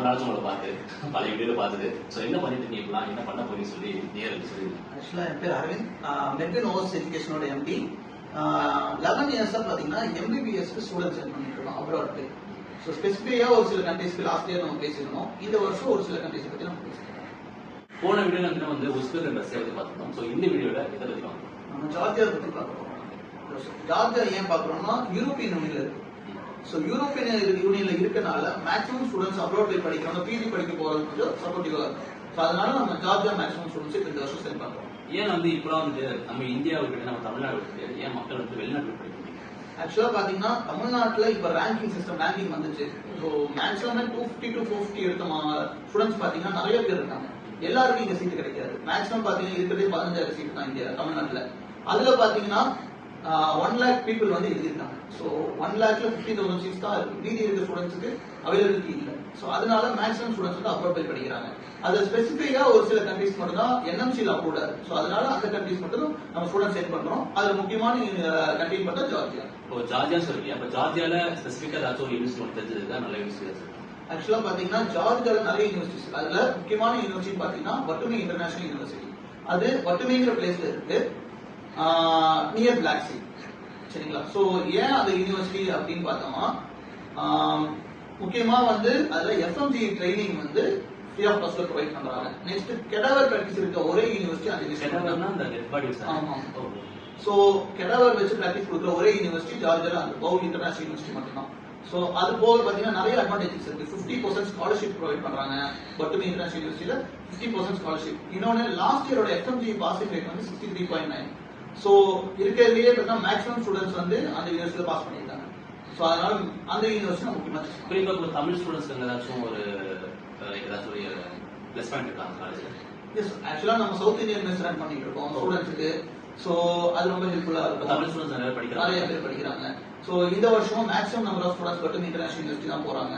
நாள் உங்களை பார்த்து பல வீடியோல பார்த்துட்டு ஸோ என்ன பண்ணிட்டு இருக்கீங்களா, என்ன பண்ண போறீங்கன்னு சொல்லி நேரில் சொல்லுங்க. ஆக்சுவலா என் பேர் அரவிந்த், மெட்வின் ஓவர்ஸ் எஜுகேஷனோட எம்டி. 11 இயர்ஸா பாத்தீங்கன்னா எம்பிபிஎஸ்க்கு ஸ்டூடெண்ட்ஸ் சென்ட் பண்ணிட்டு இருக்கோம் அப்ராட்க்கு. ஸோ ஸ்பெசிஃபிக்கா ஒரு சில கண்ட்ரீஸ்க்கு லாஸ்ட் இயர் நம்ம பேசியிருந்தோம். இந்த வருஷம் ஒரு சில கண்ட்ரீஸ் பத்தி நம்ம பேசியிருக்கோம். போன வீடியோல வந்து உஸ்பெக் அண்ட் ரஷ்யா பத்தி பார்த்துருந்தோம். ஸோ இந்த வீடியோல எதை பத்தி பார்க்கணும்? நம்ம ஜார்ஜியா பத்தி பார்க்குறோம். ஜார்ஜியா ஏன் பார்க்குறோம்னா யூரோப்பியன் யூனியன்ல இருக்கு. ஸோ யூரோப்பியன் யூனியன்ல இருக்கனால மேக்ஸிமம் ஸ்டூடெண்ட்ஸ் அப்ராட் போய் படிக்கிறவங்க பிஜி படிக்க போறது கொஞ்சம் சப்போர்ட்டிவா இருக்கும். ஸோ அதனால நம்ம ஜார்ஜியா மேக்ஸிமம் ஸ்டூடெண்ட்ஸ் இந்த வருஷம் சென்ட் பண்றோம். ஏன் வந்து இப்பெல்லாம் வந்து நம்ம இந்தியாவை விட்டு நம்ம தமிழ்நாடு விட்டு ஏன் மக்கள் வந்து வெளிநாட்டு படிக்கணும்? ஆக்சுவலா பாத்தீங்கன்னா தமிழ்நாட்டுல இப்ப ரேங்கிங் சிஸ்டம் ரேங்கிங் வந்துச்சு. ஸோ மேக்ஸிமம் 250 to 450 எடுத்த ஸ்டூடெண்ட்ஸ் பாத்தீங்கன்னா நிறைய பேர் இருக்காங்க. எல்லாருக்கும் இங்க சீட்டு கிடைக்காது. மேக்ஸிமம் பாத்தீங்கன்னா இருக்கிறதே 15,000 சீட் தான் இங்க தமிழ்நாட்டுல. அதுல பாத்தீங்கன்னா 1 lakh பீப்புள் வந்து எழுதியிருக்காங்க. ஸோ 1 lakhல 50,000 சீட்ஸ் தான் இருக்கு. மீதி இருக்க ஸ்டூடெண்ட்ஸுக்கு அவைலபிலிட்டி இல்லை. ஸோ அதனால மேக்ஸிமம் ஸ்டூடெண்ட்ஸ் வந்து அப்ரோட் போய் படிக்கிறாங்க. அது ஸ்பெசிஃபிக்கா ஒரு சில கண்ட்ரீஸ் மட்டும் தான் என்எம்சியில் அப்ரூவ்ட் ஆகுது. ஸோ அதனால அந்த கண்ட்ரீஸ் மட்டும் நம்ம ஸ்டூடெண்ட் சென்ட் பண்றோம். அதுல முக்கியமான கண்ட்ரி பார்த்தா ஜார்ஜியா. இப்போ ஜார்ஜியா சொல்றீங்க, அப்ப ஜார்ஜியால ஸ்பெசிஃபிக்கா ஏதாச்சும் ஒரு யூனிவர்சிட்டி தெரிஞ்சதுதான் நல்ல யூனிவர்சிட்டி. ஆக்சுவலா பாத்தீங்கன்னா ஜார்ஜியால நிறைய யூனிவர்சிட்டிஸ். அதுல முக்கியமான யூனிவர்சிட்டி பாத்தீங்கன்னா பட்டுமி இன்டர்நேஷனல் யூனிவர்சிட்டி. அது பட்டுமிங்கிற பிளேஸ்ல இருக்கு, நியர் பிளாக் சி. சரிங்களா? சோ ஏன் அந்த யூனிவர்சிட்டி அப்படின்னு பார்த்தோம்னா முக்கியமா வந்து அதுல எஃப்எம்ஜி ட்ரைனிங் வந்து ஃப்ரீ ஆஃப் காஸ்ட்ல ப்ரொவைட் பண்றாங்க. நெக்ஸ்ட் கெடாவர் பிராக்டிஸ் இருக்க ஒரே யூனிவர்சிட்டி அந்த யூனிவர்சிட்டி. ஆமா. சோ கெடாவர் வச்சு பிராக்டிஸ் கொடுக்குற ஒரே யூனிவர்சிட்டி ஜார்ஜியால அந்த பவுல் இன்டர்நேஷனல் யூனிவர்சிட்டி மட்டும்தான். சோ அது போக பாத்தீங்கன்னா நிறைய அட்வான்டேஜஸ் இருக்கு. 50% ஸ்காலர்ஷிப் ப்ரொவைட் பண்றாங்க பட்டுமி இன்டர்நேஷனல் யூனிவர்சிட்டியில. 50% ஸ்காலர்ஷிப். இன்னொன்னு லாஸ்ட் இயரோட எஃப்எம்ஜி பாசிங் ரேட் வந்து 63.9. சோ இருக்கிறதுலயே பார்த்தா மேக்ஸிமம் ஸ்டூடெண்ட்ஸ் வந்து அந்த யூனிவர்சிட்டியில பாஸ் பண்ணிருக்காங்க. சோ அதனால அந்த யூனிவர்சிட்டி முக்கியமா குறிப்பா இப்போ தமிழ் ஸ்டூடெண்ட்ஸ்க்கு ஏதாச்சும் ஒரு பிளஸ் பாயிண்ட் இருக்கா காலேஜ்ல? எஸ், ஆக்சுவலா நம்ம சவுத் இந்தியன் மெஸ் ரன் பண்ணிட்டு இருக்கோம் ஸ்டூடெண்ட்ஸ்க்கு. சோ அது ரொம்ப ஹெல்ப்ஃபுல்லா இருக்கும். தமிழ் ஸ்டூடெண்ட்ஸ் நிறைய பேர் படிக்கிறாங்க. சோ இந்த வருஷம் maximum number of students Batumi international university தான் போறாங்க.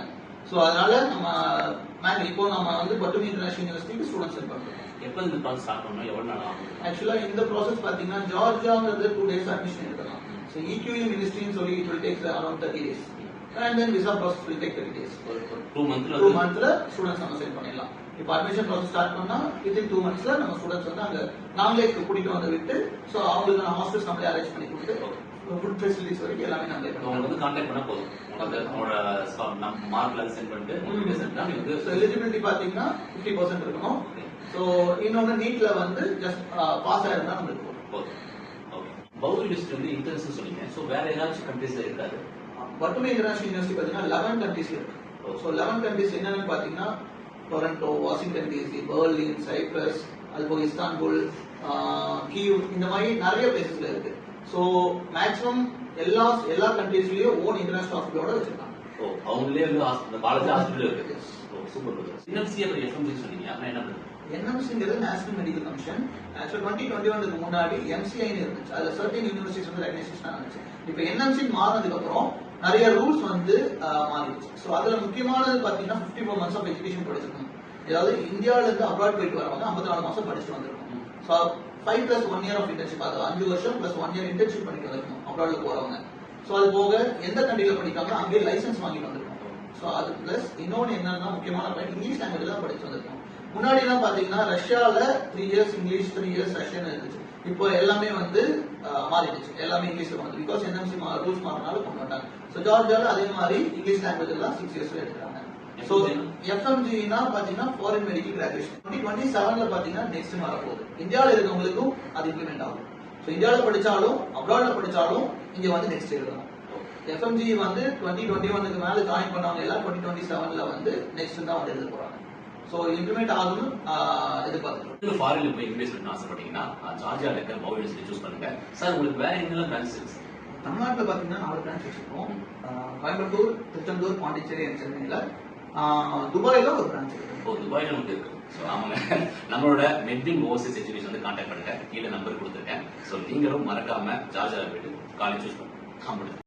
சோ அதனால நம்ம இப்போ நம்ம வந்து பட்டுமி இன்டர்நேஷனல் யூனிவர்சிட்டிக்கு ஸ்டூடெண்ட்ஸ் சென்ட் பண்றோம். எப்போ இந்த ப்ராசஸ் ஸ்டார்ட் பண்ணணும், எவ்வளவு நாள் ஆகும்? ஆக்சுவலா இந்த ப்ராசஸ் பாத்தீங்கன்னா ஜார்ஜியாங்கிறது 2 days அட்மிஷன் எடுக்கலாம். So EQU ministry சொல்லி it will take around 30 days. And then visa process will take 30 days. 2 monthsல students நம்ம சென்ட் பண்ணிடலாம். இப்போ அட்மிஷன் ப்ராசஸ் ஸ்டார்ட் பண்ணா within 2 monthsல நம்ம ஸ்டூடெண்ட்ஸ் வந்து அங்க நாங்களே கூட்டிட்டு வந்து விட்டு சோ அவங்களுக்கு நான் ஹாஸ்டல்ஸ் நம்மளே அரேஞ்ச் பண்ணி கொடுத்து ஃபுட் ஃபெசிலிட்டிஸ் வரைக்கும் எல்லாமே நம்மளே பண்ணுவோம். உங்களுக்கு வந்து கான்டாக்ட் பண்ணா போதும். உங்களோட மார்க்ல சென்ட் பண்ணிட்டு உங்களுக்கு சென்ட் பண்ணி சோ எலிஜிபிலிட்டி பாத்தீங்கன்னா 50% இருக்கணும். சோ இன்னொன்னு நீட்ல வந்து ஜஸ்ட் பாஸ் ஆயிருந்தா நமக்கு போதும். ஓகே. பவுல் யூனிவர்சிட்டி வந்து இன்டர்நேஷனல் சொன்னீங்க. சோ வேற ஏதாச்சும் கண்ட்ரீஸ்ல இருக்காது? பட்டுமி இன்டர்நேஷனல் யூனிவர்சிட்டி பாத்தீங்கன்னா 11 கண்ட்ரீஸ்ல இருக்கு. சோ 11 கண்ட்ரீஸ் என்னன்னு பாத்தீங்கன்னா Toronto, Washington DC, Berlin, Cyprus, அதுபோக இஸ்தான்புல், கீவ், இந்த மாதிரி நிறைய பிளேசஸ்ல இருக்கு. சோ மேக்ஸிமம் எல்லா கண்ட்ரீஸ்லயும் ஓன் இன்டர்நேஷனல் ஹாஸ்பிட்டலோட வச்சிருக்காங்க. அவங்களே வந்து காலேஜ் ஹாஸ்பிட்டல் இருக்கு. சூப்பர். என்எம்சி அப்புறம் எஃப்எம்சி சொன்னீங்க, அப்ப என்ன பண்ணுது? என்எம்சிங்கிறது நேஷனல் மெடிக்கல் கமிஷன். ஆக்சுவலா 2021 முன்னாடி எம்சிஐன்னு இருந்துச்சு. அதுல சர்டன் யூனிவர்சிட்டிஸ் வந்து ரெகனைசேஷன் ஆச்சு. இப்போ என்எம்சி மாறினதுக்கு அப்புறம் நிறைய ரூல்ஸ் வந்து மாறிடுச்சு. ஸோ அதுல முக்கியமானது பாத்தீங்கன்னா 54 months ஆஃப் எஜுகேஷன் படிச்சிருக்கணும். அதாவது இந்தியாவில இருந்து அப்ராட் போயிட்டு வரவங்க 54 மாசம் படிச்சுட்டு வந்திருக்கணும். ஸோ 5 + 1 year ஆஃப் இன்டர்ன்ஷிப், அது 5 வருஷம் + 1 year இன்டர்ன்ஷிப் பண்ணிட்டு வந்திருக்கணும் அப்ராட்ல போறவங்க. ஸோ அது போக எந்த கண்ட்ரில படிக்காம அங்கேயே லைசன்ஸ் வாங்கிட்டு வந்திருக்கணும். ஸோ அது பிளஸ் இன்னொன்னு என்னன்னா முக்கியமான பாயிண்ட் இங்கிலீஷ் லாங்குவேஜ் தான் படிச்சு வந்திருக்கணும். முன்னாடி எல்லாம் பாத்தீங்கன்னா ரஷ்யால 3 years இங்கிலீஷ், 3 years ரஷ்யன் இருந்துச்சு. இப்போ எல்லாமே வந்து மாறிடுச்சு. எல்லாமே இங்கிலீஷ்ல வந்து பிகாஸ் என்எம்சி ரூல்ஸ் மாறினால கொண்டு வந்தாங்க. ஸோ ஜார்ஜியால அதே மாதிரி இங்கிலீஷ் லாங்குவேஜ் எல்லாம் 6 yearsல எடுக்கிறாங்க. ஸோ எஃப்எம்ஜினா பாத்தீங்கன்னா ஃபாரின் மெடிக்கல் கிராஜுவேஷன் 2027ல பாத்தீங்கன்னா நெக்ஸ்ட் மாற போகுது. இந்தியாவில இருக்கவங்களுக்கும் அது இம்ப்ளிமெண்ட் ஆகும். ஸோ இந்தியாவில படிச்சாலும் அப்ராட்ல படிச்சாலும் இங்க வந்து நெக்ஸ்ட் எழுதணும். எஃப்எம்ஜி வந்து 2021க்கு மேல ஜாயின் பண்ணவங்க எல்லாம் 2027ல வந்து நெக்ஸ்ட் தான் வந்து எழுத போறாங்க. சோ இம்ப்ளிமெண்ட் ஆகும்னு எதிர்பார்க்கிறோம். ஃபாரின்ல போய் இன்வெஸ்ட்மெண்ட் ஆசைப்பட்டீங்கன்னா ஜார்ஜியால இருக்க பவுல் யூனிவர்சிட்டி சூஸ் பண்ணுங்க. சார் உங்களுக்கு வேற என்னெல்லாம் பிரான்ச்சஸ் இருக்கு? தமிழ்நாட்டில் பாத்தீங்கன்னா 4 பிரான்ச் வச்சிருக்கோம். கோயம்புத்தூர், திருச்செந்தூர், பாண்டிச்சேரி, சென்னையில. துபாயில ஒரு பிரான்ச் இருக்கு. துபாயில நமக்கு இருக்கு. ஸோ அவங்க நம்மளோட மெட்வின் ஓவர்சீஸ் எஜுகேஷன் வந்து கான்டாக்ட் பண்ணுங்க. கீழே நம்பர் கொடுத்துருக்கேன். ஸோ நீங்களும் மறக்காம ஜார்ஜியால போயிட்டு காலேஜ் சூஸ் பண்ணுங்க.